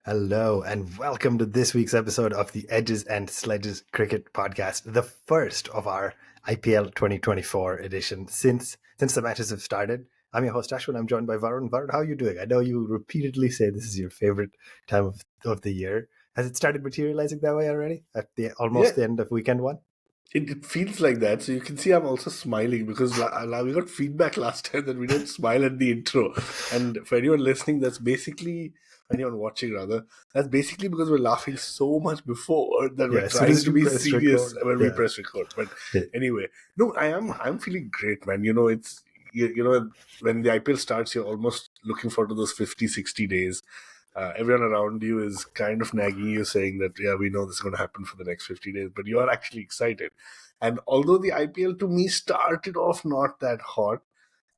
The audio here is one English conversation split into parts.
Hello, and welcome to this week's episode of the Edges and Sledges Cricket Podcast, the first of our IPL 2024 edition since the matches have started. I'm your host, Ashwin. I'm joined by Varun. Varun, how are you doing? I know you repeatedly say this is your favorite time of the year. Has it started materializing that way already at Yeah, almost the end of weekend one? it feels like that. So you can see I'm also smiling because we got feedback last time that we don't smile at the intro. And for anyone listening, anyone watching rather, that's basically because we're laughing so much before that we're Yeah, as soon trying as to you be press serious record. when we Yeah. press record. But Yeah. anyway, no, I'm feeling great, man. When the IPL starts, you're almost looking forward to those 50, 60 days. Everyone around you is kind of nagging you, saying that, yeah, we know this is going to happen for the next 50 days, but you are actually excited. And although the IPL to me started off not that hot,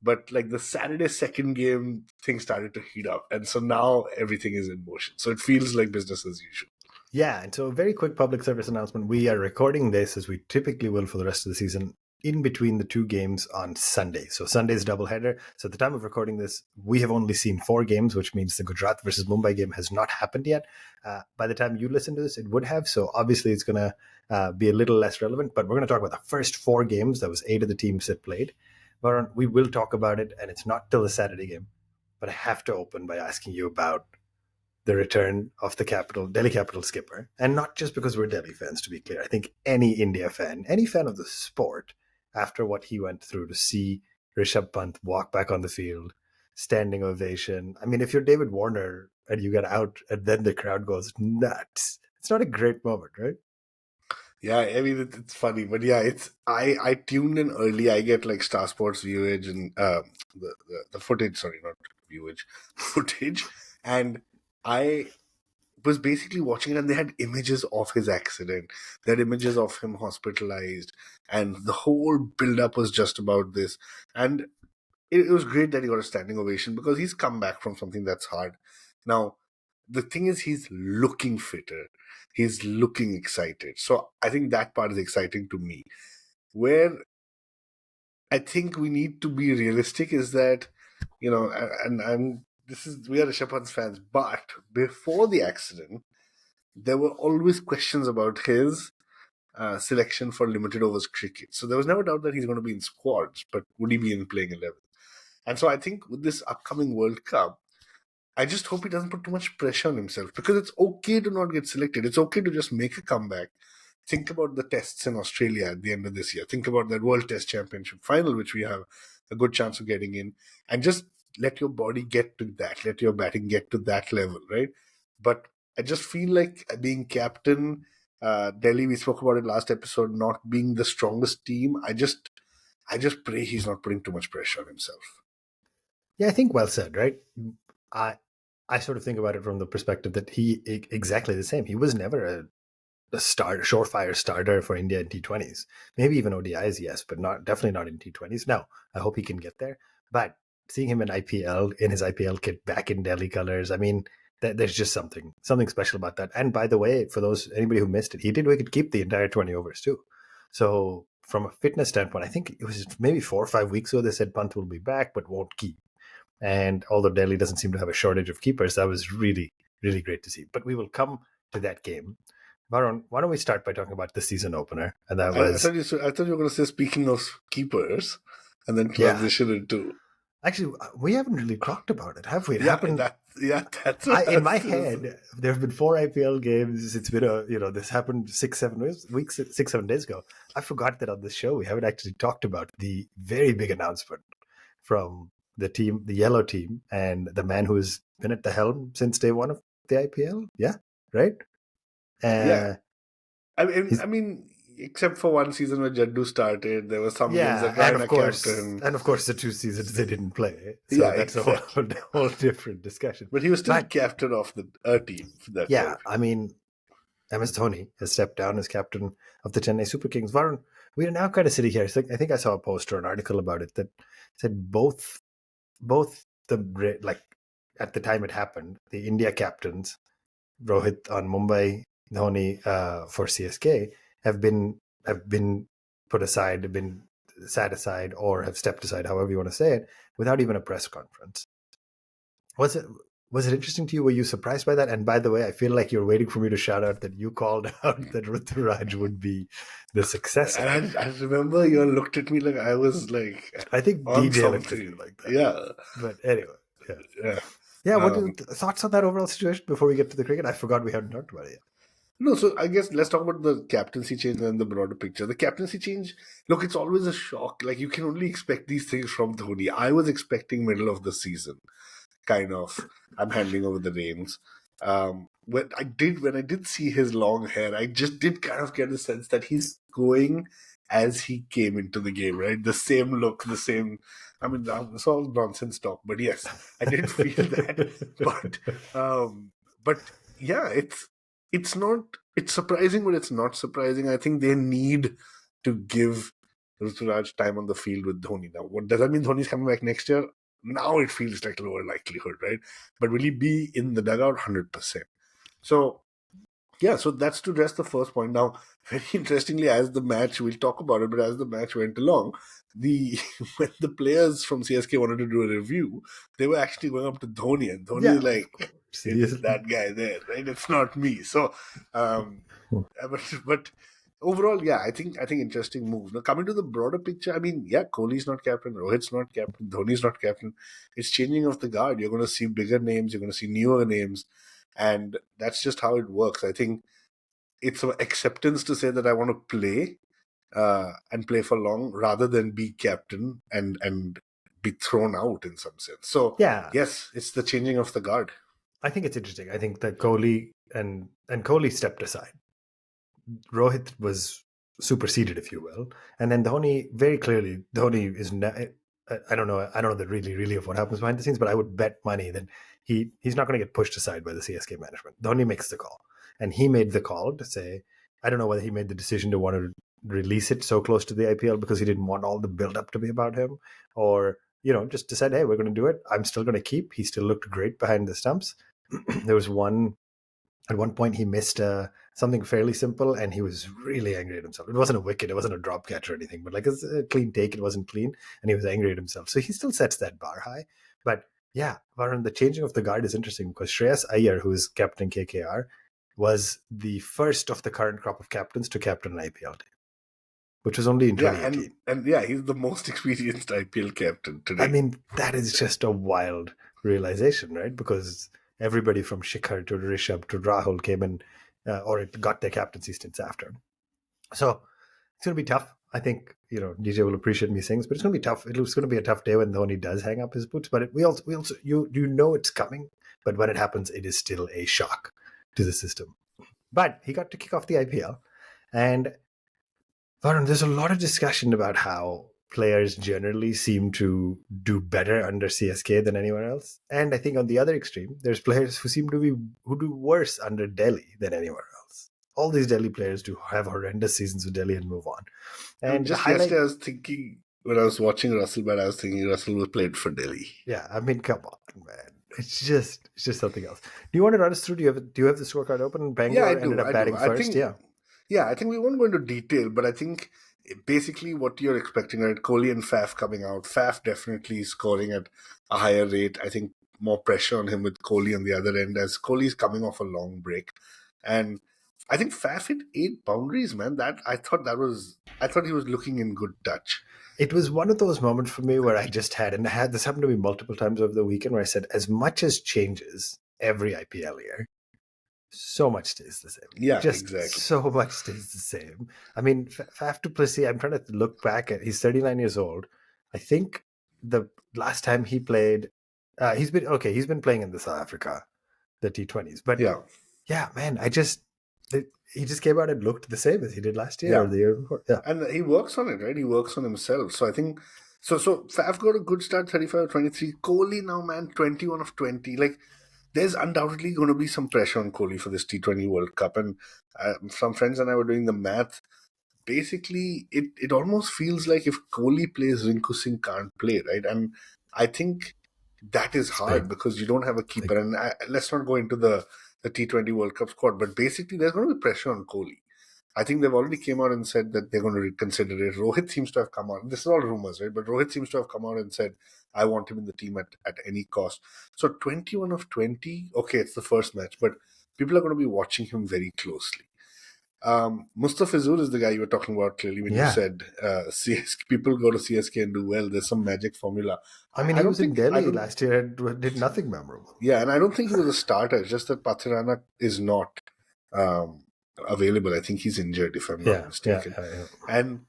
but like the Saturday second game, things started to heat up. And so now everything is in motion. So it feels like business as usual. Yeah, and so a very quick public service announcement. We are recording this as we typically will for the rest of the season in between the two games on Sunday. So Sunday's doubleheader. So at the time of recording this, we have only seen 4 games, which means the Gujarat versus Mumbai game has not happened yet. By the time you listen to this, it would have. So obviously it's going to be a little less relevant, but we're going to talk about the first 4 games. That was 8 of the teams that played. Varun, we will talk about it, and it's not till the Saturday game. But I have to open by asking you about the return of the Delhi Capital skipper. And not just because we're Delhi fans, to be clear. I think any India fan, any fan of the sport, after what he went through to see Rishabh Pant walk back on the field, standing ovation. I mean, if you're David Warner and you get out and then the crowd goes nuts, it's not a great moment, right? Yeah, I mean it's funny, but yeah, I tuned in early. I get like Star Sports viewage and the footage. Sorry, not viewage, footage, and I was basically watching it, and they had images of his accident. They had images of him hospitalized, and the whole build up was just about this. And it was great that he got a standing ovation because he's come back from something that's hard. Now, the thing is, he's looking fitter. He's looking excited. So I think that part is exciting to me. Where I think we need to be realistic is that, and we are Rishabh Pant's fans, but before the accident, there were always questions about his selection for limited overs cricket. So there was never doubt that he's going to be in squads, but would he be in playing 11? And so I think with this upcoming World Cup, I just hope he doesn't put too much pressure on himself because it's okay to not get selected. It's okay to just make a comeback. Think about the tests in Australia at the end of this year. Think about that World Test Championship final, which we have a good chance of getting in, and just let your body get to that. Let your batting get to that level, right? But I just feel like being captain, Delhi, we spoke about it last episode, not being the strongest team. I just pray he's not putting too much pressure on himself. Yeah, I think well said, right? I I sort of think about it from the perspective that exactly the same. He was never a surefire starter for India in T20s. Maybe even ODIs, yes, but definitely not in T20s. Now, I hope he can get there. But seeing him in IPL, in his IPL kit, back in Delhi colors, I mean, there's just something special about that. And by the way, for anybody who missed it, he did wicket keep the entire 20 overs too. So from a fitness standpoint, I think it was maybe 4 or 5 weeks ago they said Pant will be back but won't keep. And although Delhi doesn't seem to have a shortage of keepers, that was really, really great to see. But we will come to that game. Varun, why don't we start by talking about the season opener? And that I was, thought I thought you were going to say speaking of keepers, and then yeah. transition into Actually, we haven't really talked about it, have we? It happened. that's what In my head, there have been 4 IPL games. It's been this happened 6, 7 weeks, 6, 7 days ago. I forgot that on this show we haven't actually talked about the very big announcement from the team, the yellow team, and the man who has been at the helm since day one of the IPL. Yeah, right. yeah. Uh, he's I mean, except for one season where Jaddu started, there were some games Yeah, that Raina captain. and of course, the 2 seasons they didn't play, so Yeah, that's a exactly. whole different discussion. But he was still But captain of the team for that yeah, World. I mean, MS Dhoni has stepped down as captain of the Chennai Super Kings. Varun, we are now kind of sitting here. I think I saw a post or an article about it that said both like at the time it happened, the India captains Rohit on Mumbai, Dhoni for CSK have been put aside, have been sat aside, or have stepped aside, however you want to say it, without even a press conference. Was it? Was it interesting to you? Were you surprised by that? And by the way, I feel like you're waiting for me to shout out that you called out that Ruturaj would be the successor. And I remember you all looked at me like I was like I think on DJ looked at you something. like that. Yeah, But anyway, yeah. yeah. Yeah, what are Um, your thoughts on that overall situation before we get to the cricket? I forgot we hadn't talked about it yet. no, so I guess let's talk about the captaincy change and the broader picture. The captaincy change, look, it's always a shock. Like you can only expect these things from Dhoni. I was expecting middle of the season, kind of. I'm handing over the reins. When I did see his long hair, I just did kind of get the sense that he's going as he came into the game, right? The same look, the same. I mean, it's all nonsense talk, but yes, I did feel that. But, um, but yeah, it's not. It's surprising, but it's not surprising. I think they need to give Ruturaj time on the field with Dhoni. Now, what does that mean? Dhoni's coming back next year? Now it feels like lower likelihood, right? But will he be in the dugout? 100%. So, yeah, so that's to address the first point. Now, very interestingly, as the match, we'll talk about it, but as the match went along, the when the players from CSK wanted to do a review, they were actually going up to Dhoni, and Dhoni Yeah, is of like, course. He it's is. that guy there, right? It's not me. So, um, but overall, yeah, I think interesting move. Now coming to the broader picture, I mean, yeah, Kohli's not captain, Rohit's not captain, Dhoni's not captain. It's changing of the guard. You're going to see bigger names, you're going to see newer names, and that's just how it works. I think it's an acceptance to say that I want to play and play for long rather than be captain and be thrown out in some sense. So Yeah, yes, it's the changing of the guard. I think it's interesting. I think that Kohli and Kohli stepped aside. Rohit was superseded, if you will, and then Dhoni very clearly. Dhoni is. I don't know. I don't know the really of what happens behind the scenes, but I would bet money that he's not going to get pushed aside by the CSK management. Dhoni makes the call, and he made the call to say, I don't know whether he made the decision to want to release it so close to the IPL because he didn't want all the build up to be about him, or just decide, hey, we're going to do it. I'm still going to keep. He still looked great behind the stumps. There was at one point he missed something fairly simple and he was really angry at himself. It wasn't a wicket, it wasn't a drop catch or anything, but like a clean take, it wasn't clean, and he was angry at himself. So he still sets that bar high. But yeah, Varun, the changing of the guard is interesting because Shreyas Iyer, who is captain KKR, was the first of the current crop of captains to captain an IPL team, which was only in Yeah, 2018. and yeah, he's the most experienced IPL captain I today. mean, that is just a wild realization, right? Because everybody from Shikhar to Rishabh to Rahul came in, or it got their captaincy stints after. So it's going to be tough. I think DJ will appreciate me saying this, but it's going to be tough. It's going to be a tough day when Dhoni does hang up his boots. But we also you know it's coming. But when it happens, it is still a shock to the system. But he got to kick off the IPL, and Varun, there's a lot of discussion about how players generally seem to do better under CSK than anywhere else. And I think on the other extreme, there's players who do worse under Delhi than anywhere else. All these Delhi players do have horrendous seasons with Delhi and move on. I mean, And the just highlight, yesterday, I was thinking when I was watching Russell, but I was thinking Russell was played for Delhi. yeah, I mean, come on, man. It's just something else. Do you want to run us through? Do you have the scorecard open? Yeah, I Bangalore ended do. up I do. batting first. Yeah. I think we won't go into detail, but I think basically what you're expecting, right? Kohli and Faf coming out. Faf definitely scoring at a higher rate. I think more pressure on him with Kohli on the other end as Kohli's coming off a long break. And I think Faf hit 8 boundaries, man. I thought he was looking in good touch. It was one of those moments for me where I just had, and I had this happened to me multiple times over the weekend, where I said, as much as changes every IPL year, so much stays the same. Yeah, Just exactly. so much stays the same. I mean, Faf du Plessis, I'm trying to look back at, he's 39 years old. I think the last time he played, he's been playing in the South Africa, the T20s. But Yeah. yeah, man, he just came out and looked the same as he did last year or Yeah. the year before. Yeah. And he works on it, right? He works on himself. So I think so Faf got a good start, 35-23. Kohli now, man, 21 of 20. Like there's undoubtedly going to be some pressure on Kohli for this T20 World Cup. And some friends and I were doing the math. Basically, it almost feels like if Kohli plays, Rinku Singh can't play, right? And I think that is It's hard big. because you don't have a It's big. keeper. And let's not go into the T20 World Cup squad, but basically there's going to be pressure on Kohli. I think they've already came out and said that they're going to reconsider it. Rohit seems to have come out. This is all rumors, right? But Rohit seems to have come out and said, I want him in the team at any cost. So 21 of 20, okay, it's the first match, but people are going to be watching him very closely. Mustafizur is the guy you were talking about clearly when you Yeah. said CSK, people go to CSK and do well. There's some magic formula. I mean, I he don't was in think I Delhi don't last year and did nothing memorable. yeah, and I don't think he was a starter. It's just that Pathirana is not um, available. I think he's injured, if I'm not mistaken. Yeah. And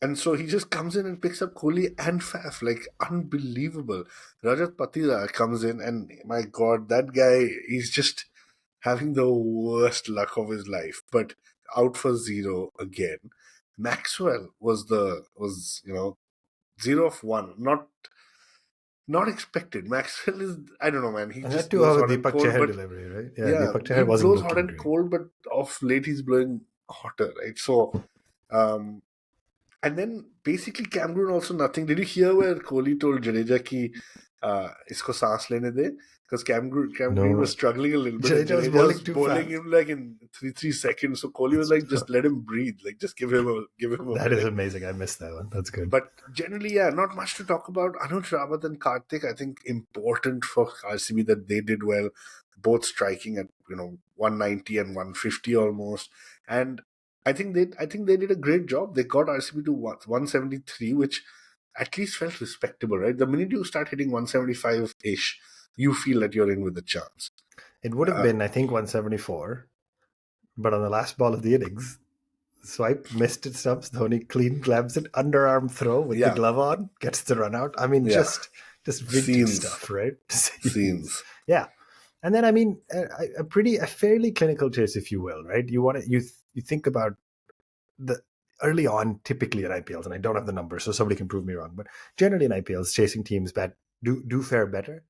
and so he just comes in and picks up Kohli and Faf, like unbelievable. Rajat Patila comes in, and my God, that guy, he's just having the worst luck of his life. But out for zero again. Maxwell was 0 of 1, not expected. Maxwell is, I don't know, man. He And that just too blows have a hot and Deepak cold, Chahar but delivery, right? Yeah, yeah, Deepak he Chahar wasn't blows hot looking and great. cold, but of late he's blowing hotter, right? So, um, and then basically Cameroon also nothing. Did you hear where Kohli told Jadeja ki isko saans lene de? Because Cam Green was No, struggling a little bit, and Jadeja was Jadeja was bowling too bowling fast. him like in three seconds. So Kohli was like, just let him breathe, like just give him a That is minute. amazing. I missed that one. That's good. But generally, yeah, not much to talk about. Anuj Rawat and Karthik, I think important for RCB that they did well, both striking at 190 and 150 almost. And I think they did a great job. They got RCB to 173, which at least felt respectable, right? The minute you start hitting 175 ish, you feel that you're in with a chance. It would have Uh, been, I think, 174, but on the last ball of the innings, swipe, missed it, stumps. Dhoni clean grabs it, underarm throw with the yeah, glove on, gets the run out. I mean, yeah, just vintage scenes, stuff, right? Scenes. scenes. Yeah, and then I mean, a fairly clinical chase, if you will, right? You think about the early on, typically in IPLs, and I don't have the numbers, so somebody can prove me wrong, but generally in IPLs, chasing teams that do fare better.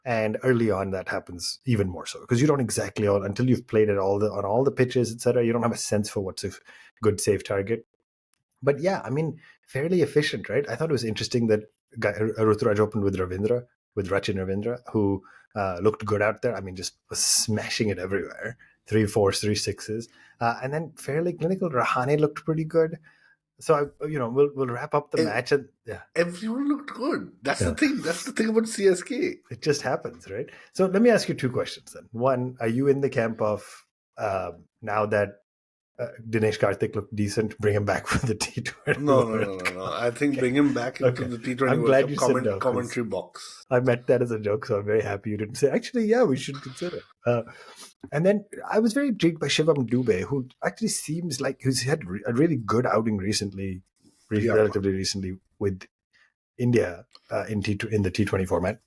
And early on, that happens even more so because you don't exactly until you've played it on all the pitches, etc. You don't have a sense for what's a good safe target. But yeah, I mean, fairly efficient, right? I thought it was interesting that Ruturaj opened with Rachin Ravindra, who looked good out there. I mean, just was smashing it everywhere. 3 4s, 3 6s, and then fairly clinical. Rahane looked pretty good. So we'll wrap up the match and yeah. Everyone looked good. That's the Yeah. thing. That's the thing about CSK. It just happens, right? So let me ask you two questions then. One, are you in the camp of now that Dinesh Karthik looked decent, bring him back for the T20 No, no, no, World no, no. Cup? I think Okay. bring him back into Okay. the T20 I'm World glad Cup you said no because commentary box. I meant that as a joke, so I'm very happy you didn't say, actually, yeah, we should consider. And then I was very intrigued by Shivam Dubey, who actually seems like he's had a really good outing recently, Yeah. relatively recently with India in the T20 format.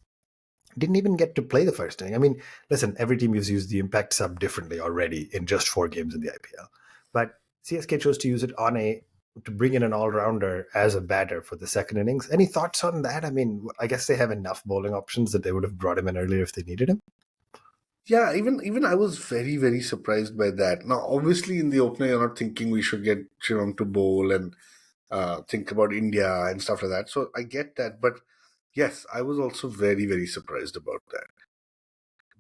Didn't even get to play the first inning. I mean, listen, every team has used the impact sub differently already in just 4 games in the IPL. But CSK chose to use it to bring in an all-rounder as a batter for the second innings. Any thoughts on that? I mean, I guess they have enough bowling options that they would have brought him in earlier if they needed him. Yeah, even I was very, very surprised by that. Now, obviously, in the opener, you're not thinking we should get Shivam to bowl and think about India and stuff like that. So I get that. But yes, I was also very, very surprised about that.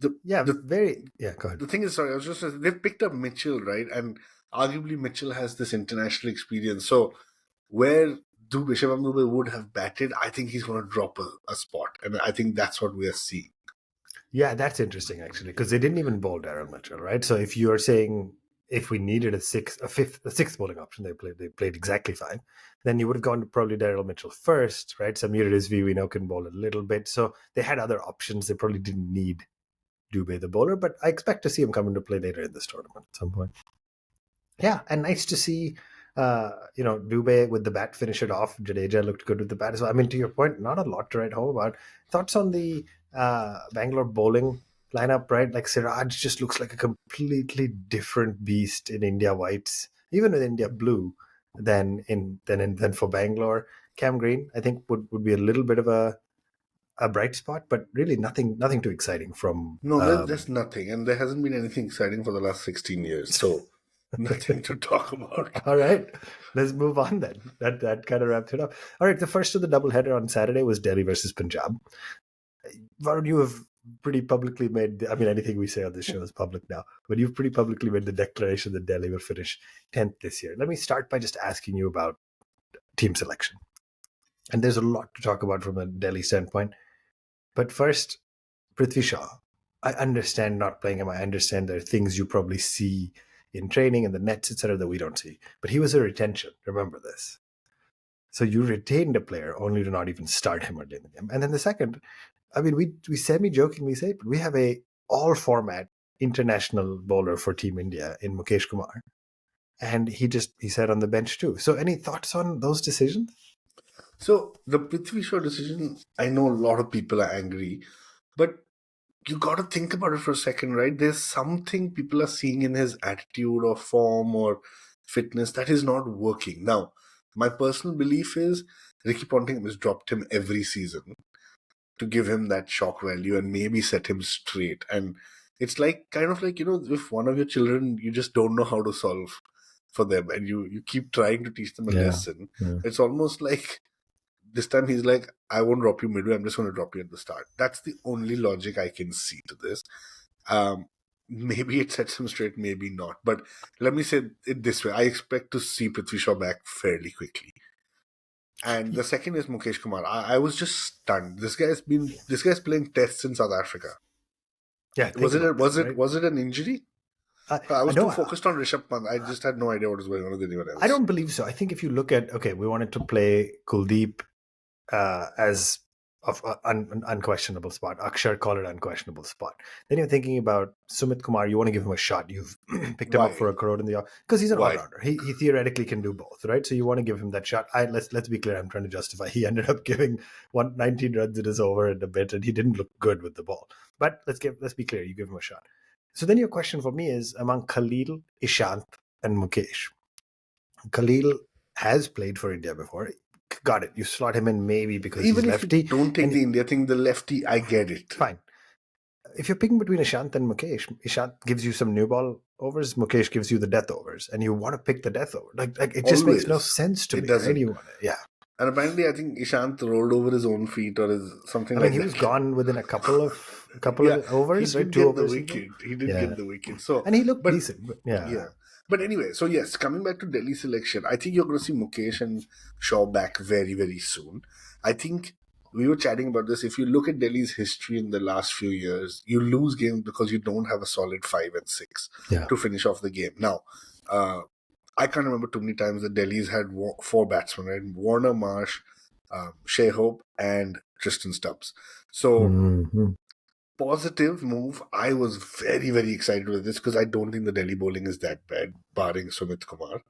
The, Yeah, the go ahead. the thing is, sorry, I was just they've picked up Mitchell, right? And arguably Mitchell has this international experience. So where Shivam Dubey would have batted, I think he's going to drop a spot, and I think that's what we are seeing. Yeah, that's interesting actually, because they didn't even bowl Darren Mitchell, right? So if you're saying if we needed a sixth bowling option, they played exactly fine, then you would have gone to probably Daryl Mitchell first, right? Samir Rizvi we know can bowl a little bit, so they had other options. They probably didn't need Dubey the bowler, but I expect to see him come into play later in this tournament at some point. Yeah, and nice to see, Dubey with the bat finish it off. Jadeja looked good with the bat as well. I mean, to your point, not a lot to write home about. Thoughts on the Bangalore bowling lineup, right? Like Siraj just looks like a completely different beast in India whites, even with India blue, than for Bangalore. Cam Green, I think, would be a little bit of a bright spot, but really nothing too exciting from. No, there's nothing, and there hasn't been anything exciting for the last 16 years. So nothing to talk about. All right, let's move on then. That kind of wraps it up. All right, the first of the doubleheader on Saturday was Delhi versus Punjab. Varun, you have pretty publicly made. I mean, anything we say on this show is public now, but you've pretty publicly made the declaration that Delhi will finish 10th this year. Let me start by just asking you about team selection. And there's a lot to talk about from a Delhi standpoint. But first, Prithvi Shaw. I understand not playing him. I understand there are things you probably see in training and the nets, etc., that we don't see. But he was a retention. Remember this. So you retained a player only to not even start him early in the game. And then the second, I mean, we semi-jokingly say, but we have a all-format international bowler for Team India in Mukesh Kumar, and he sat on the bench too. So any thoughts on those decisions? So the Prithvi Shaw decision, I know a lot of people are angry, but you got to think about it for a second, right? There's something people are seeing in his attitude or form or fitness that is not working. Now, my personal belief is Ricky Ponting has dropped him every season to give him that shock value and maybe set him straight. And it's like kind of like, if one of your children you just don't know how to solve for them and you keep trying to teach them a Yeah. lesson, Yeah. it's almost like this time he's like, I won't drop you midway, I'm just going to drop you at the start. That's the only logic I can see to this. Maybe it sets him straight, maybe not. But let me say it this way. I expect to see Prithvi Shaw back fairly quickly. And the second is Mukesh Kumar. I was just stunned. This guy's playing tests in South Africa. Yeah, think about this, right? Was it an injury? I, I I was too know. focused on Rishabh Pant. I just had no idea what was going on with anyone I else. don't believe so. I think if you look at, okay, we wanted to play Kuldeep as of unquestionable spot. Akshar call it unquestionable spot. Then you're thinking about Sumit Kumar. You want to give him a shot. You've picked him up for Why? a crore in the because he's an all Why? rounder. He theoretically can do both, right? So you want to give him that shot. Let's be clear. I'm trying to justify. He ended up giving 19 runs in his over and a bit, and he didn't look good with the ball. But let's be clear. You give him a shot. So then your question for me is among Khalil, Ishant, and Mukesh. Khalil has played for India before. Got it. You slot him in maybe because he's Even if you lefty. don't take And the India thing, the lefty, I get it. fine. If you're picking between Ishant and Mukesh, Ishant gives you some new ball overs, Mukesh gives you the death overs, and you want to pick the death over. Like it just makes no Always. sense to It me, right? doesn't. You want to, yeah. And apparently, I think Ishant rolled over his own feet or something I mean, like he was that. gone within a couple of Yeah, he overs, right? didn't Two get the overs. Ago. wicket. He didn't Yeah, get the wicket. So, and he looked but decent. But yeah, yeah. But anyway, so yes, coming back to Delhi selection, I think you're going to see Mukesh and Shaw back very, very soon. I think we were chatting about this. If you look at Delhi's history in the last few years, you lose games because you don't have a solid 5 and 6 yeah. to finish off the game. Now, I can't remember too many times that Delhi's had four batsmen, right? Warner, Marsh, Shea Hope, and Tristan Stubbs. So Mm-hmm. positive move. I was very, very excited with this because I don't think the Delhi bowling is that bad, barring Sumit Kumar,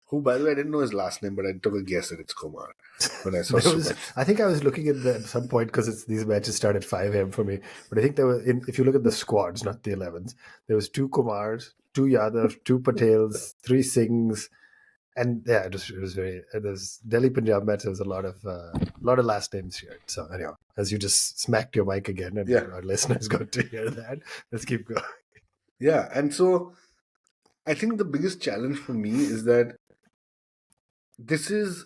who, by the way, I didn't know his last name, but I took a guess that it's Kumar when I saw There was, Sumit. I think I was looking at at some point because these matches start at 5 a.m. for me. But I think there were, if you look at the squads, not the 11s, there was two Kumars, two Yadav, two Patels, three Singhs, and yeah, it was very. There's Delhi Punjab match. There was a lot of last names here. So anyhow, as you just smacked your mic again, and Yeah, our listeners got to hear that, let's keep going. yeah. And so I think the biggest challenge for me is that this is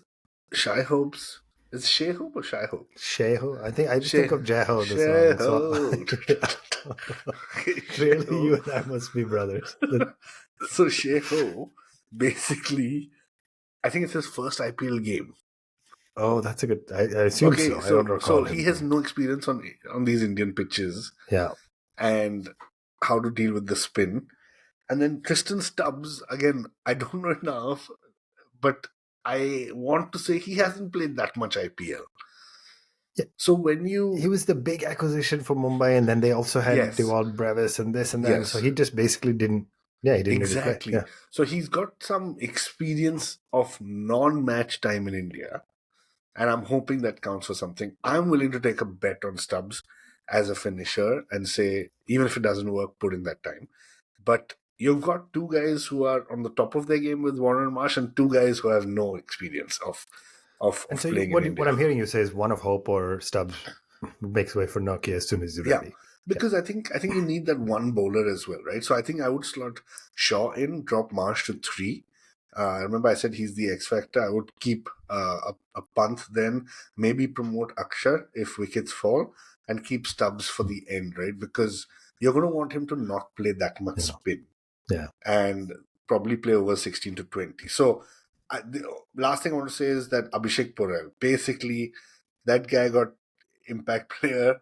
Shai Hope's. Is it Shea Hope or Shai Hope? Sheho, I think I just think Shea, of Jaho, the Shea song. So Hope. Shea clearly, you Hope. and I must be brothers. So Shea Hope, basically, I think it's his first IPL game. Oh, that's a good. I assume Okay, so. I don't so recall he him has playing. no experience on these Indian pitches Yeah, and how to deal with the spin. And then Tristan Stubbs, again, I don't know enough, but I want to say he hasn't played that much IPL. yeah. So when He you was the big acquisition for Mumbai, and then they also had yes, Dewald Brevis and this and that. And so yes, he just basically didn't. Yeah, he didn't really play. exactly. Yeah, So he's got some experience of non-match time in India, and I'm hoping that counts for something. I'm willing to take a bet on Stubbs as a finisher and say, even if it doesn't work, put in that time. But you've got two guys who are on the top of their game with Warner and Marsh, and two guys who have no experience and of so playing in what India. I'm hearing you say is one of Hope or Stubbs makes way for Nokia as soon as you're Yeah, ready. Yeah. because I think you need that one bowler as well, right? So I think I would slot Shaw in, drop Marsh to 3. Remember, I said he's the X factor. I would keep a punt then, maybe promote Akshar if wickets fall, and keep Stubbs for the end, right? Because you're going to want him to not play that much spin Yeah. and probably play over 16 to 20. So the last thing I want to say is that Abhishek Porel, basically that guy got impact player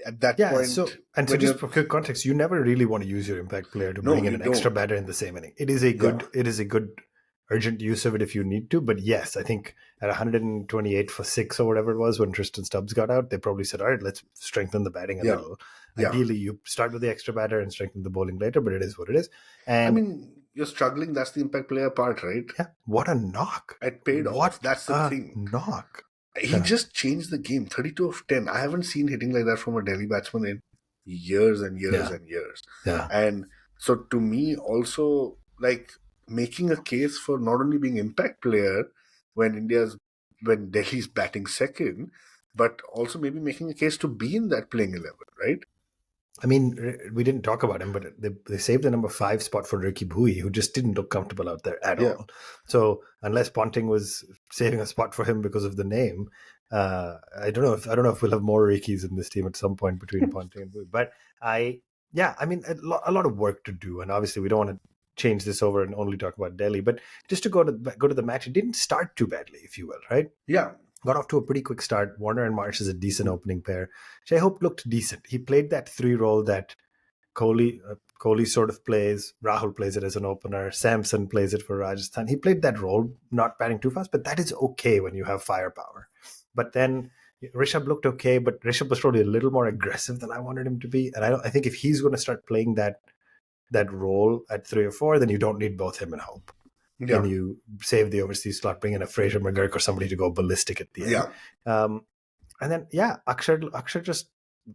at that Yeah. point So, and so when just you're for quick context, you never really want to use your impact player to no, bring in you an extra don't. batter in the same inning. It is a Yeah. good urgent use of it if you need to. But yes, I think at 128 for 6 or whatever it was when Tristan Stubbs got out, they probably said, all right, let's strengthen the batting a Yeah. little. Yeah. Ideally, you start with the extra batter and strengthen the bowling later, but it is what it is. I And mean, you're struggling. That's the impact player part, right? yeah, what a knock. It paid off. What That's the a thing. knock. He just changed the game. 32 of 10. I haven't seen hitting like that from a Delhi batsman in years and years Yeah. and years. Yeah. And so to me, also, like making a case for not only being impact player when Delhi's batting second, but also maybe making a case to be in that playing 11, right? I mean, we didn't talk about him, but they saved the number 5 spot for Ricky Bhui, who just didn't look comfortable out there at Yeah. all. So unless Ponting was saving a spot for him because of the name, I don't know if we'll have more Rickies in this team at some point between Ponting and Bhui. But I mean, a lot of work to do, and obviously we don't want to change this over and only talk about Delhi. But just to go to the match, it didn't start too badly, if you will, right? Yeah. Got off to a pretty quick start. Warner and Marsh is a decent opening pair. Shai Hope looked decent. He played that 3 role that Kohli sort of plays. Rahul plays it as an opener. Samson plays it for Rajasthan. He played that role, not batting too fast, but that is okay when you have firepower. But then Rishabh looked okay, but Rishabh was probably a little more aggressive than I wanted him to be. And I think if he's going to start playing that role at 3 or 4, then you don't need both him and Hope. Yeah. And you save the overseas slot, bring in a Fraser McGurk or somebody to go ballistic at the end. Yeah. And then, Akshar just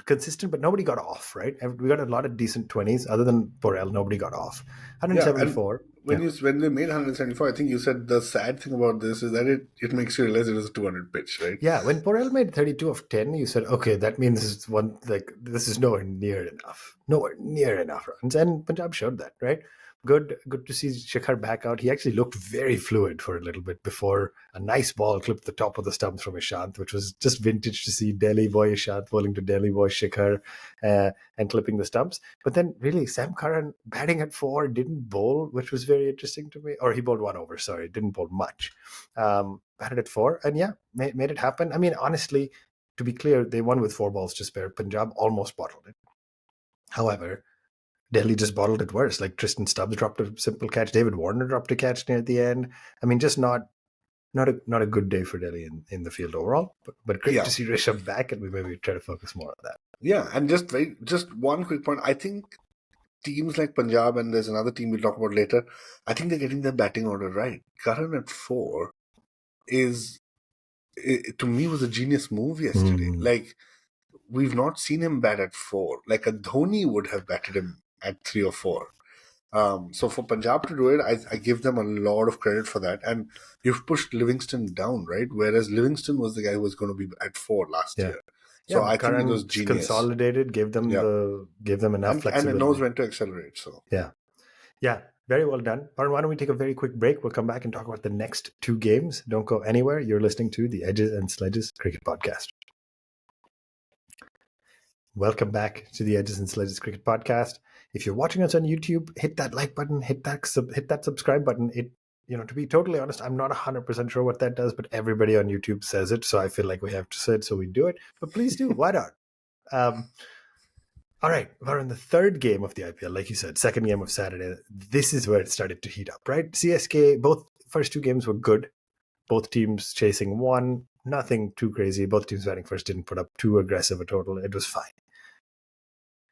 consistent, but nobody got off, right? We got a lot of decent 20s. Other than Borrell, nobody got off. 174. When they made 174, I think you said the sad thing about this is that it makes you realize it was a 200 pitch, right? Yeah, when Borrell made 32 of 10, you said, okay, that means this is nowhere near enough runs, and Punjab showed that, right? Good to see Shikhar back out. He actually looked very fluid for a little bit before a nice ball clipped the top of the stumps from Ishant, which was just vintage to see Delhi boy Ishant bowling to Delhi boy Shikhar and clipping the stumps. But then really Sam Curran batting at 4 didn't bowl, which was very interesting to me. Or he bowled 1 over, sorry, didn't bowl much. Batted at 4 and made it happen. I mean, honestly, to be clear, they won with 4 balls to spare. Punjab almost bottled it. However, Delhi just bottled it worse. Like Tristan Stubbs dropped a simple catch. David Warner dropped a catch near the end. I mean, just not a good day for Delhi in the field overall. But great to see Rishabh back, and we maybe try to focus more on that. Yeah, and just one quick point. I think teams like Punjab, and there's another team we'll talk about later, I think they're getting their batting order right. Karan at 4 to me was a genius move yesterday. Like, we've not seen him bat at 4. Like a Dhoni would have batted him at 3 or 4. So for Punjab to do it, I give them a lot of credit for that. And you've pushed Livingston down, right? Whereas Livingston was the guy who was going to be at 4 last year. So I think it was genius. Consolidated, gave them enough flexibility. And it knows when to accelerate. So yeah, very well done. Varun, why don't we take a very quick break? We'll come back and talk about the next 2 games. Don't go anywhere. You're listening to the Edges and Sledges Cricket Podcast. Welcome back to the Edges and Sledges Cricket Podcast. If you're watching us on YouTube, hit that like button, hit that subscribe button. To be totally honest, I'm not 100% sure what that does, but everybody on YouTube says it, so I feel like we have to say it, so we do it. But please do. Why not? All right, we're in the 3rd game of the IPL, like you said, 2nd game of Saturday. This is where it started to heat up, right? CSK, both first 2 games were good. Both teams chasing 1, nothing too crazy. Both teams batting first didn't put up too aggressive a total. It was fine.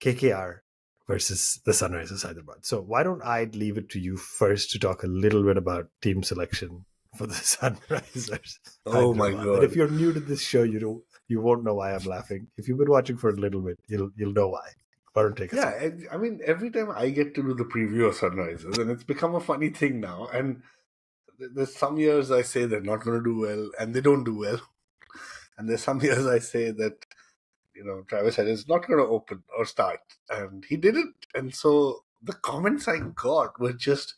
KKR versus the Sunrisers Hyderabad. So why don't I leave it to you first to talk a little bit about team selection for the Sunrisers? Oh my God! And if you're new to this show, you won't know why I'm laughing. If you've been watching for a little bit, you'll know why. Why don't take us? Yeah, I mean, every time I get to do the preview of Sunrisers, and it's become a funny thing now. And there's some years I say they're not going to do well, and they don't do well. And there's some years I say that Travis Head is not going to open or start, and he didn't. And so the comments I got were just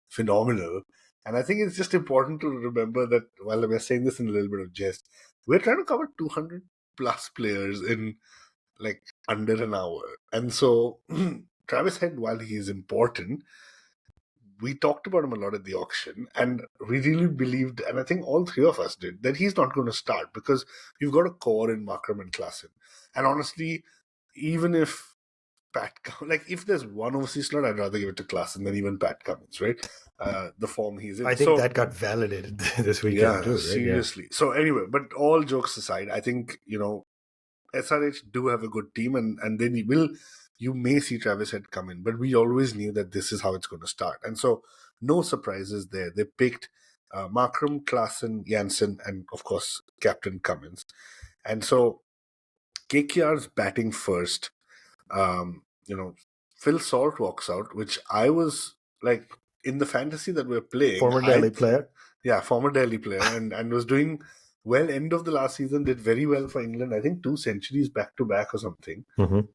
phenomenal. And I think it's just important to remember that while we're saying this in a little bit of jest, we're trying to cover 200 plus players in like under an hour. And so Travis Head, while he is important, we talked about him a lot at the auction, and we really believed, and I think all three of us did, that he's not going to start because you've got a core in Markram and Klassen. And honestly, even if like if there's one overseas slot, I'd rather give it to Klassen than even Pat Cummins, right? The form he's in. I think that got validated this weekend Yeah, too, right? seriously. Yeah. So anyway, but all jokes aside, I think, SRH do have a good team, and then you may see Travis Head come in, but we always knew that this is how it's going to start. And so no surprises there. They picked Markram, Klassen, Janssen, and of course, Captain Cummins. And so KKR's batting first. Phil Salt walks out, which I was like, in the fantasy that we're playing. Former Delhi player. Yeah, former Delhi player, and was doing well. End of the last season, did very well for England. I think 2 centuries back to back or something,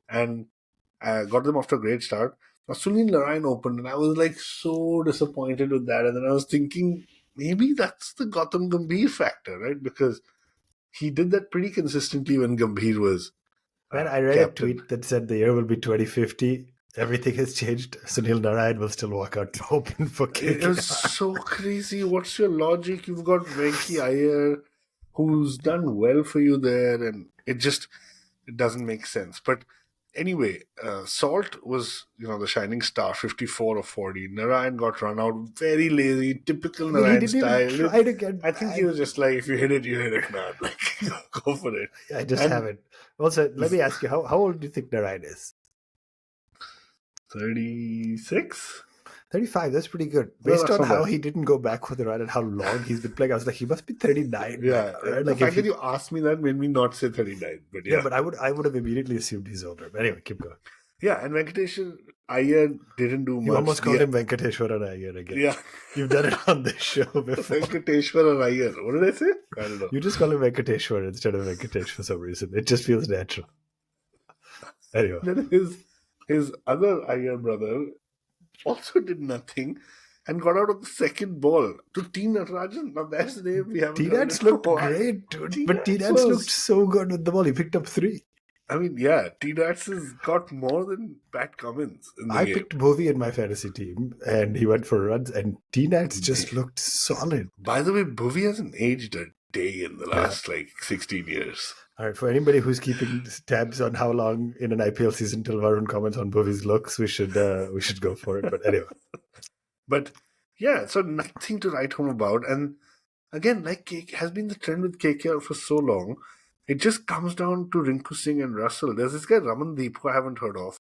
and got them off to a great start. Now Sunil Narine opened, and I was like so disappointed with that. And then I was thinking maybe that's the Gautam Gambhir factor, right? Because he did that pretty consistently when Gambhir was. Man, I read captain. a tweet that said the year will be 2050. Everything has changed. Sunil Narine will still walk out to open for KKR. It was so crazy. What's your logic? You've got Venki Iyer, who's done well for you there, and it doesn't make sense. But anyway, Salt was, the shining star, 54 of 40. Narine got run out, very lazy, typical Narine style. Even try to get I think he was just like, if you hit it, you hit it, man. Like, go for it. I just haven't. Also, let me ask you, how old do you think Narine is? 36? 35, that's pretty good. Based on how he didn't go back for the run and how long he's been playing, I was like, he must be 39. Yeah, right? The fact that you asked me that made me not say 39. But yeah, but I would have immediately assumed he's older. But anyway, keep going. Yeah, and Venkateshwar Iyer didn't do much. You almost called him Venkateshwar Iyer again. Yeah. You've done it on this show before. Venkateshwar Iyer. What did I say? I don't know. You just call him Venkateshwar instead of Venkatesh for some reason. It just feels natural. Anyway. Then his other Iyer brother also did nothing and got out of the second ball to T. Natarajan. Now that's the name we haven't. T-Nats looked great, dude. But T-Nats looked so good with the ball. He picked up 3. I mean, yeah, T-Nats has got more than Pat Cummins in the game. I picked Bhuvi in my fantasy team, and he went for runs, and T-Nats just looked solid. By the way, Bhuvi hasn't aged a day in the last, 16 years. All right, for anybody who's keeping tabs on how long in an IPL season till Varun comments on Bhuvi's looks, we should go for it. But anyway. But, yeah, so nothing to write home about. And, again, has been the trend with KKR for so long, it just comes down to Rinku Singh and Russell. There's this guy, Ramandeep, who I haven't heard of.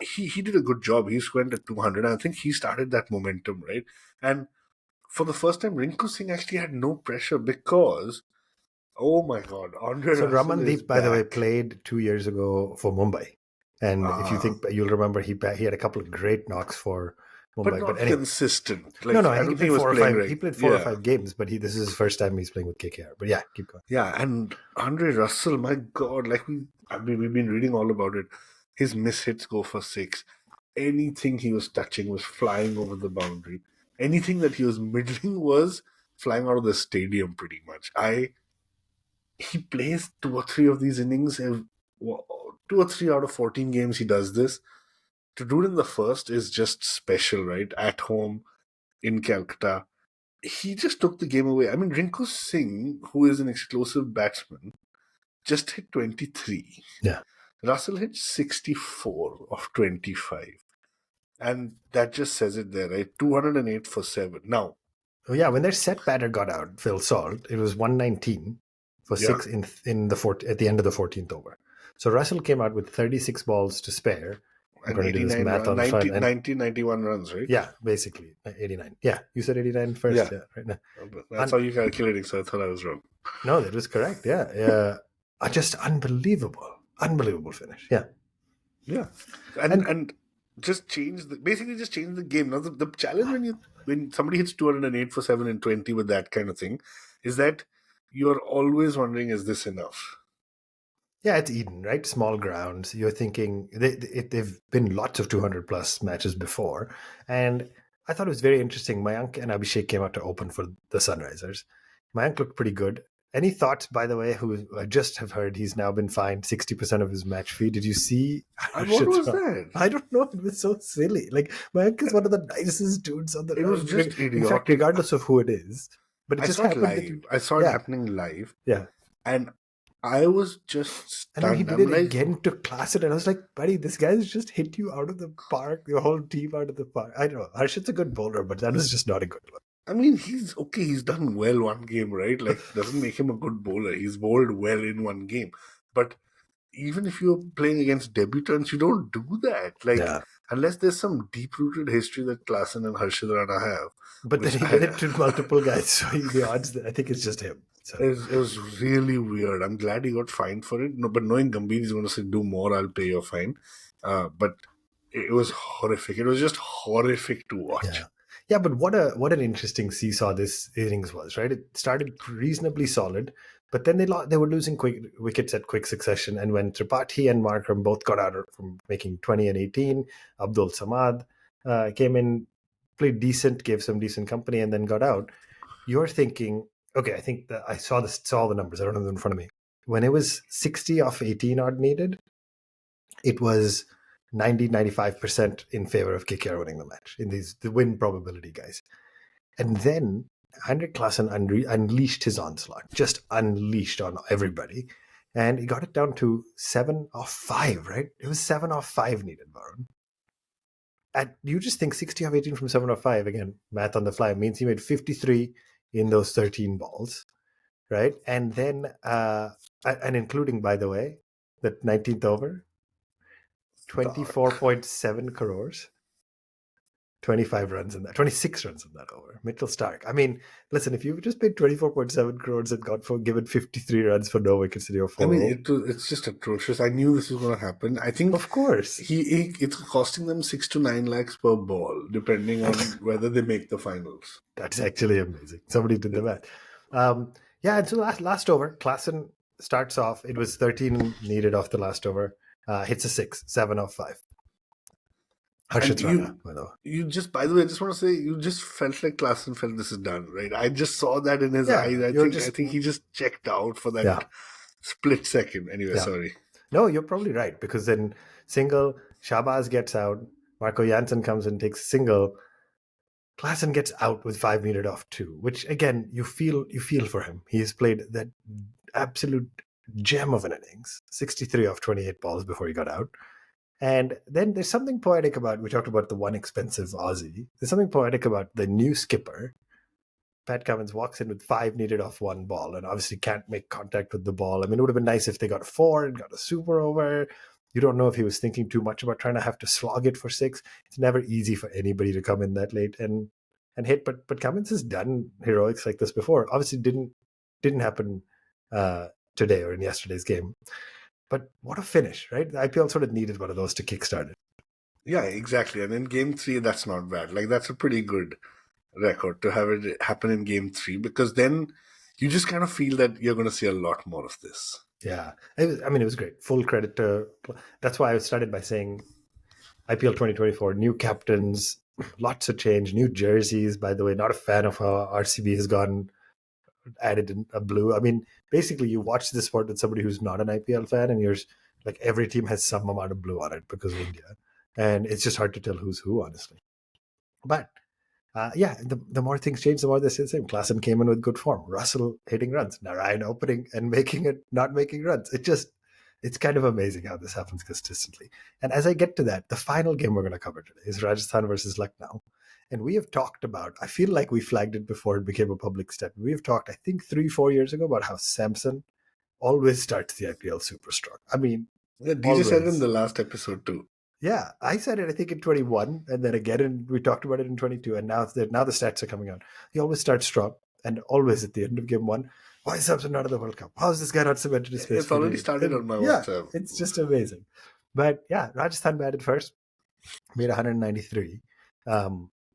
He did a good job. He went at 200, and I think he started that momentum, right? And for the first time, Rinku Singh actually had no pressure because, oh my God, Andre So Russell Ramandeep, by the way, played 2 years ago for Mumbai. And if you think, you'll remember he had a couple of great knocks for Mumbai. But anyway, consistent. I think he played 4 or 5. He played 4 or 5 games, but this is his first time he's playing with KKR. But yeah, keep going. Yeah, and Andre Russell, my God, we've been reading all about it. His mishits go for 6. Anything he was touching was flying over the boundary. Anything that he was middling was flying out of the stadium, pretty much. He plays 2 or 3 of these innings. 2 or 3 out of 14 games he does this. To do it in the first is just special, right? At home, in Calcutta. He just took the game away. I mean, Rinku Singh, who is an explosive batsman, just hit 23. Yeah. Russell hit 64 of 25. And that just says it there, right? 208 for 7. Now. Oh, yeah, when their set batter got out, Phil Salt, it was 119 for 6 at the end of the 14th over. So Russell came out with 36 balls to spare. And 89 91 runs, right? Yeah, basically 89. Yeah, you said 89 first. Yeah, right now. That's how you're calculating, so I thought I was wrong. No, that was correct. Yeah. Just unbelievable finish. Yeah. Yeah. And just change the game. Now the challenge when somebody hits 208 for 7 and 20 with that kind of thing is that you're always wondering, is this enough? Yeah, it's Eden, right? Small grounds. You're thinking they've been lots of 200 plus matches before. And I thought it was very interesting. Mayank and Abhishek came out to open for the Sunrisers. Mayank looked pretty good. Any thoughts, by the way, who I just have heard he's now been fined 60% of his match fee? Did you see And what Harshit was Ram? that? I don't know. It was so silly. Like, Mayank is one of the nicest dudes on It was the. just In fact, idiotic. regardless of who it is, but it I just saw it happened that live. I saw it yeah, happening live, yeah. and I was just And then he stunned. did I'm it like, again to Klassen, and I was like, buddy, this guy's just hit you out of the park, your whole team out of the park. I don't know. Harshit's a good bowler, but that was just not a good one. I mean, he's okay. He's done well one game, right? Like, doesn't make him a good bowler. He's bowled well in one game, but even if you're playing against debutants, you don't do that. Like, Yeah. unless there's some deep-rooted history that Klassen and Harshit Rana have, But then which he did it to multiple guys, so the odds, I think it's just him. So it was really weird. I'm glad he got fined for it. No, but knowing Gambhir is going to say, do more, I'll pay your fine. But it was horrific. It was just horrific to watch. yeah, but what an interesting seesaw this innings was, right? It started reasonably solid, but then they were losing quick wickets at quick succession, and when Tripathi and Markram both got out from making 20 and 18, Abdul Samad came in, played decent, gave some decent company, and then got out. You're thinking, okay, I think that I saw all the numbers. I don't have them in front of me. When it was 60 off 18 odd needed, it was 95% in favor of KKR winning the match in the win probability, guys. And then Henrik Klassen unleashed his onslaught, just unleashed on everybody. And he got it down to 7 off 5, right? It was 7 off 5 needed, Varun. And you just think 60 off 18 from 7 off 5, again, math on the fly, means he made 53 in those 13 balls, right? And then, and including, by the way, the 19th over, 24.7 crores, 25 runs in that, 26 runs in that over. Mitchell Stark. I mean, listen, if you just paid 24.7 crores and given 53 runs for no wickets in your I mean, 4, it's just atrocious. I knew this was going to happen. I think of course. it's costing them 6 to 9 lakhs per ball, depending on whether they make the finals. That's actually amazing. Somebody did the math. Yeah, and so last over, Klassen starts off. It was 13 needed off the last over. Hits a 6, 7 off 5. And Harshit Rana, by the way. by the way, I just want to say, you just felt like Klassen felt this is done, right? I just saw that in his Yeah, eyes. I think he just checked out for that split second. Anyway, sorry. No, you're probably right, because then single, Shabazz gets out, Marco Janssen comes and takes a single. Klassen gets out with 5 needed off 2, which again you feel for him. He's played that absolute gem of an innings, 63 off 28 balls before he got out. And then there's something poetic about, we talked about the one expensive Aussie. There's something poetic about the new skipper. Pat Cummins walks in with 5 needed off 1 ball and obviously can't make contact with the ball. I mean, it would have been nice if they got 4 and got a super over. You don't know if he was thinking too much about trying to have to slog it for 6. It's never easy for anybody to come in that late and hit. But Cummins has done heroics like this before. Obviously, didn't happen today or in yesterday's game. But what a finish, right? The IPL sort of needed one of those to kickstart it. Yeah, exactly. And in game 3, that's not bad. Like, that's a pretty good record to have it happen in game 3, because then you just kind of feel that you're going to see a lot more of this. Yeah, it was great. Full credit to. That's why I started by saying IPL 2024, new captains, lots of change, new jerseys. By the way, not a fan of how RCB has gone added in a blue. I mean, basically, you watch this sport with somebody who's not an IPL fan, and you're like, every team has some amount of blue on it because of India, and it's just hard to tell who's who, honestly. But the more things change, the more they stay the same. Klassen came in with good form. Russell hitting runs. Narine opening and not making runs. It's kind of amazing how this happens consistently. And as I get to that, the final game we're going to cover today is Rajasthan versus Lucknow. And we have talked about, I feel like we flagged it before it became a public step. We have talked, I think 3-4 years ago, about how Samson always starts the IPL super strong. I mean, yeah, DJ said it in the last episode too. Yeah, I said it, I think, in 21, and then again, we talked about it in 22, and now the stats are coming out. He always starts strong, and always at the end of game 1, why is Samson not in the World Cup? How is this guy not cemented his space? It's already started on my WhatsApp. It's just amazing. But yeah, Rajasthan batted first, made 193.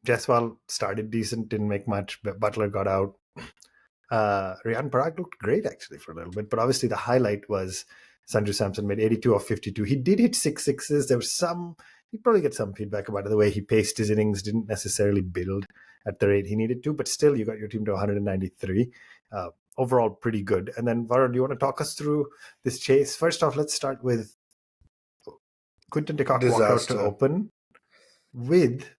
Jaiswal started decent, didn't make much, but Butler got out. Rian Parag looked great, actually, for a little bit, but obviously the highlight was Sanju Samson made 82 off 52. He did hit 6 sixes. There was he'd probably get some feedback about it. The way he paced his innings didn't necessarily build at the rate he needed to, but still, you got your team to 193. overall pretty good. And then Varun, do you want to talk us through this chase? First off, let's start with Quinton de Kock walk out to Disaster. open with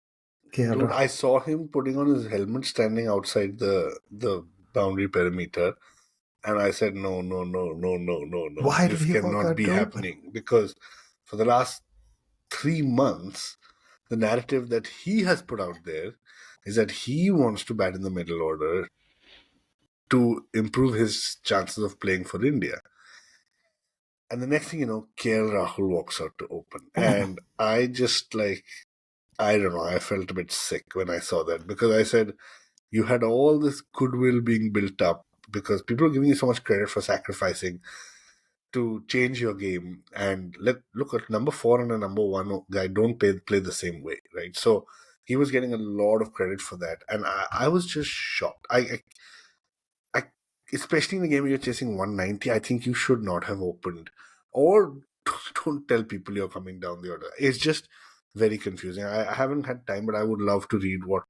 KL Dude, I Rahul. saw him putting on his helmet standing outside the boundary perimeter. And I said, no, no, no, no, no, no, no. Why did This he walk cannot out be to open? happening. Because for the last 3 months, the narrative that he has put out there is that he wants to bat in the middle order to improve his chances of playing for India. And the next thing you know, KL Rahul walks out to open. And I just I don't know, I felt a bit sick when I saw that because I said, you had all this goodwill being built up because people are giving you so much credit for sacrificing to change your game. And look at number 4 and a number 1 guy don't play the same way, right? So he was getting a lot of credit for that. And I was just shocked. I especially in the game where you're chasing 190, I think you should not have opened. Or don't tell people you're coming down the order. It's just very confusing. I haven't had time, but I would love to read what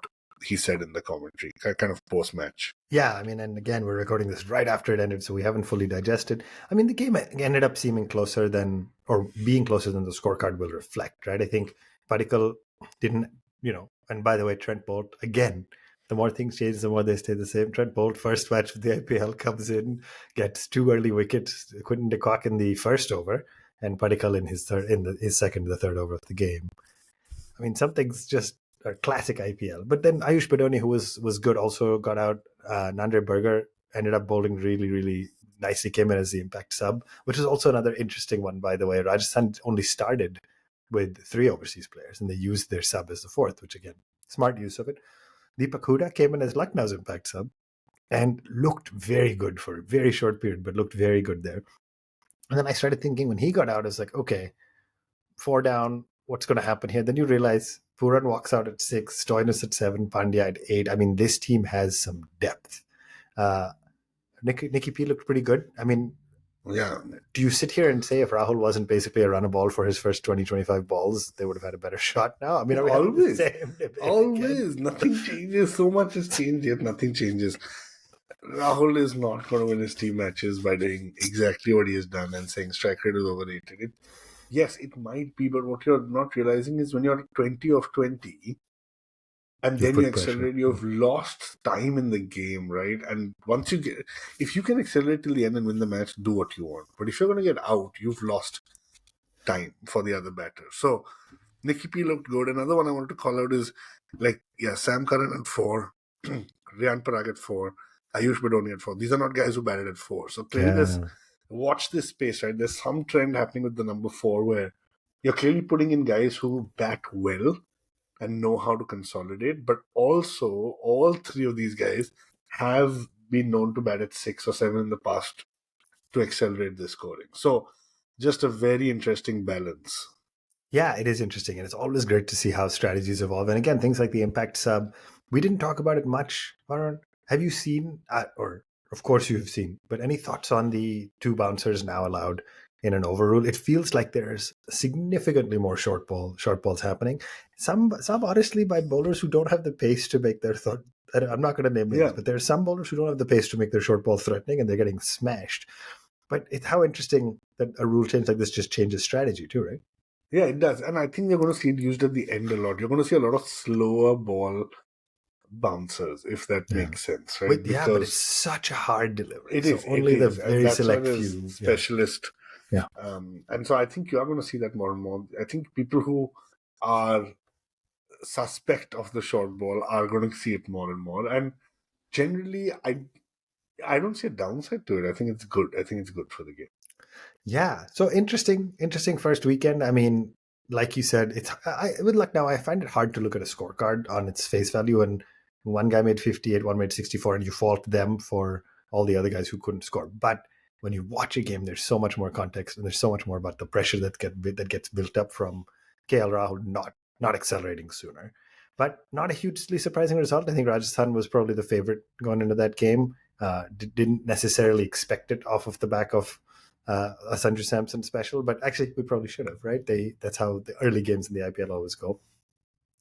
he said in the commentary, kind of post match. Yeah, I mean, and again, we're recording this right after it ended, so we haven't fully digested. I mean, the game ended up seeming closer than, or being closer than the scorecard will reflect, right? I think Padikkal didn't, and by the way, Trent Bolt, again, the more things change, the more they stay the same. Trent Bolt, first match of the IPL, comes in, gets 2 early wickets, Quinton de Kock in the first over, and Padikkal in his third, his second, the third over of the game. I mean, some things just are classic IPL. But then Ayush Badoni, who was good, also got out. Nandre Berger ended up bowling really, really nicely, came in as the impact sub, which is also another interesting one, by the way. Rajasthan only started with 3 overseas players, and they used their sub as the fourth, which again, smart use of it. Deepak Huda came in as Lucknow's impact sub and looked very good for a very short period, but looked very good there. And then I started thinking when he got out, I was like, okay, 4 down, what's going to happen here? Then you realize Puran walks out at 6, Stoinis at 7, Pandya at 8. I mean, this team has some depth. Uh, Nicky P looked pretty good. I mean, Yeah, do you sit here and say if Rahul wasn't basically a run a ball for his first 20, 25 balls, they would have had a better shot now? I mean, are we having the always. same debate again? Always. Nothing changes. So much has changed, yet nothing changes. Rahul is not going to win his team matches by doing exactly what he has done and saying strike rate is overrated. Yes, it might be, but what you're not realizing is when you're 20 of 20 and You've then you put pressure. accelerate, you've lost time in the game, right? And if you can accelerate till the end and win the match, do what you want. But if you're going to get out, you've lost time for the other batter. So Nicky P looked good. Another one I wanted to call out is Sam Curran at 4, Riyan Parag at 4, Ayush Badoni at 4. These are not guys who batted at 4. So clearly Yeah. watch this space, right? There's some trend happening with the number 4 where you're clearly putting in guys who bat well and know how to consolidate, but also all 3 of these guys have been known to bat at 6 or 7 in the past to accelerate the scoring. So just a very interesting balance. Yeah, it is interesting. And it's always great to see how strategies evolve. And again, things like the impact sub, we didn't talk about it much, Varun. Have you seen, or of course you have seen, but any thoughts on the 2 bouncers now allowed in an overrule? It feels like there's significantly more short balls happening. Some honestly by bowlers who don't have the pace to make their thought. I'm not going to name names, Yeah. but there are some bowlers who don't have the pace to make their short ball threatening and they're getting smashed. But it's how interesting that a rule change like this just changes strategy too, right? Yeah, it does. And I think you're going to see it used at the end a lot. You're going to see a lot of slower ball bouncers, if that Yeah. makes sense, right? But it's Because such a hard delivery. it So is, it only the is. And very that's why select there's few. Yeah. specialist. Yeah. And so I think you are going to see that more and more. I think people who are suspect of the short ball are going to see it more and more. And generally, I don't see a downside to it. I think it's good. I think it's good for the game. Yeah. So interesting first weekend. I mean, like you said, with Lucknow, I find it hard to look at a scorecard on its face value. And one guy made 58, one made 64, and you fault them for all the other guys who couldn't score. But when you watch a game, there's so much more context, and there's so much more about the pressure that gets built up from KL Rahul not accelerating sooner. But not a hugely surprising result. I think Rajasthan was probably the favorite going into that game. Didn't necessarily expect it off of the back of a Sanju Samson special, but actually we probably should have, right? That's how the early games in the IPL always go.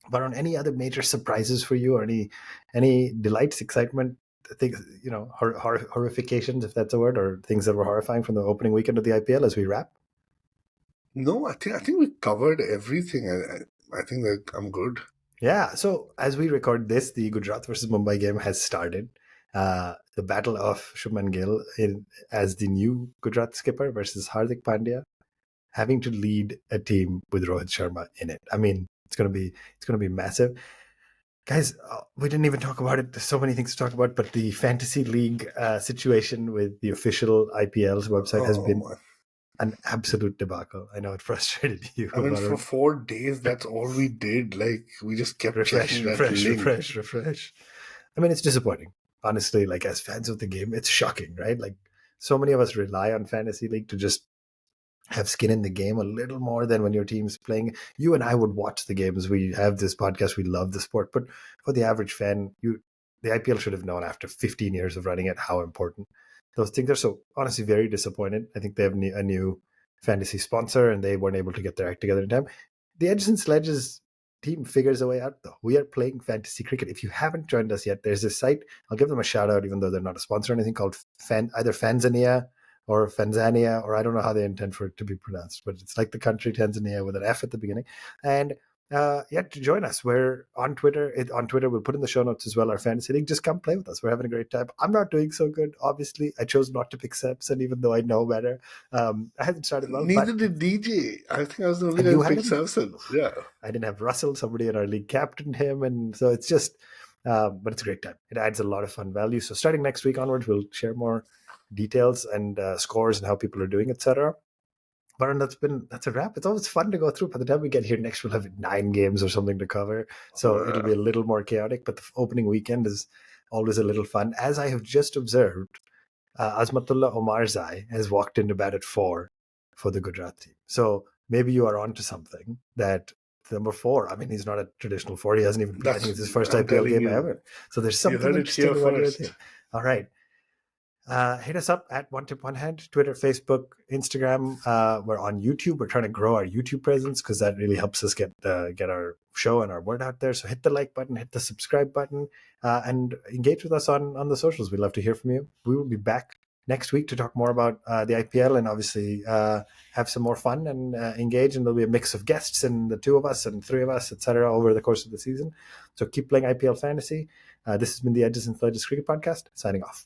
But on any other major surprises for you, or any delights, excitement things, horrifications, if that's a word, or things that were horrifying from the opening weekend of the IPL as we wrap? No, I think we covered everything. I think that I'm good. Yeah. So as we record this, the Gujarat versus Mumbai game has started. The battle of Shubman Gill as the new Gujarat skipper versus Hardik Pandya, having to lead a team with Rohit Sharma in it. I mean, it's gonna be massive. Guys, we didn't even talk about it. There's so many things to talk about, but the fantasy league situation with the official IPL's website has Oh been my! an absolute debacle. I know it frustrated you, I mean, for Varun. 4 days, that's all we did. Like, we just kept Refresh, checking that refresh, link. refresh, refresh. I mean, it's disappointing. Honestly, like as fans of the game, it's shocking, right? Like so many of us rely on fantasy league to just have skin in the game a little more than when your team's playing. You and I would watch the games. We have this podcast. We love the sport, but for the average fan, the IPL should have known after 15 years of running it how important those things are. So honestly, very disappointed. I think they have a new fantasy sponsor, and they weren't able to get their act together in time. The Edges and Sledges team figures a way out, though. We are playing fantasy cricket. If you haven't joined us yet, there's this site. I'll give them a shout out, even though they're not a sponsor or anything, called either Fanzania or Tanzania, or I don't know how they intend for it to be pronounced, but it's like the country Tanzania with an F at the beginning. And to join us. We're on Twitter. On Twitter, we'll put in the show notes as well our fantasy league. Just come play with us. We're having a great time. I'm not doing so good, obviously. I chose not to pick Samson, even though I know better. I haven't started well, Neither but did DJ. I think I was the only and guy you who picked hadn't. Samson. Yeah. I didn't have Russell. Somebody in our league captained him, and so it's just. But it's a great time. It adds a lot of fun value. So starting next week onwards, we'll share more details and scores and how people are doing, etc. But that's a wrap. It's always fun to go through. By the time we get here next, we'll have 9 games or something to cover, so it'll be a little more chaotic. But the opening weekend is always a little fun. As I have just observed, Azmatullah Omarzai has walked into bat at 4 for the Gujarat team. So maybe you are onto something. That number 4. I mean, he's not a traditional 4. He hasn't even played. I think it's his first I'm IPL telling game you. ever. So there's You something heard it interesting here about your first. team. All right. Hit us up at One Tip One Hand, Twitter, Facebook, Instagram. We're on YouTube. We're trying to grow our YouTube presence because that really helps us get our show and our word out there. So hit the like button, hit the subscribe button, and engage with us on the socials. We'd love to hear from you. We will be back next week to talk more about the IPL and obviously have some more fun and engage. And there'll be a mix of guests and the 2 of us and 3 of us, etc., over the course of the season. So keep playing IPL fantasy. This has been the Edges and Sledges Cricket Podcast. Signing off.